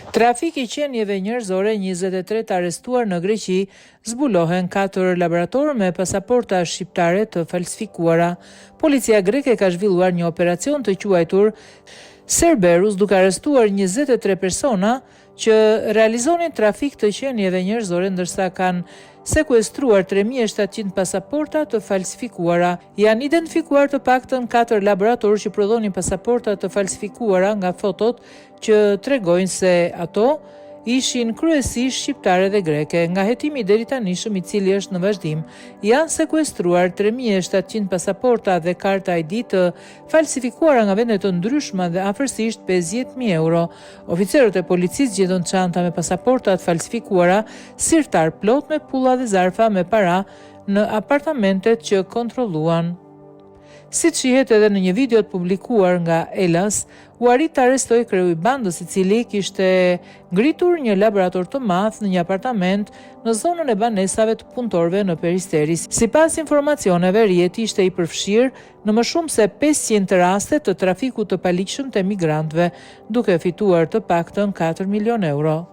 Trafik i qenieve njerëzore, 23 arrestuar në Greqi, zbulohen 4 laboratorë me pasaporta shqiptare të falsifikuara. Policia greke ka zhvilluar një operacion të quajtur Cerberus, duke arrestuar 23 persona që realizonin trafik të qenieve njerëzore, ndërsa kanë sekuestruar 3700 pasaporta të falsifikuara. Janë identifikuar të paktën 4 laboratorë që prodhonin pasaporta të falsifikuara, nga fotot që tregojnë se ato ishin kryesisht shqiptare dhe greke. Nga hetimi deri tani, i cili është në vazhdim, janë sekuestruar 3700 pasaporta dhe karta ID të falsifikuara nga vende të ndryshme dhe afërsisht 50.000 euro. Oficerët e policisë gjetën çanta me pasaporta të falsifikuara, sirtar plot me pulla dhe zarfa me para në apartamentet që kontrolluan. Si shihet edhe në një video të publikuar nga Elas, u arrit të arrestoj kreu i bandës, i cili kishte ngritur një laborator të madh në një apartament në zonën e banesave të punëtorëve në Peristeris. Sipas informacioneve, Rieti ishte i përfshirë në më shumë se 500 raste të trafikut të paligjshëm të emigrantëve, duke fituar të paktën 4 milion euro.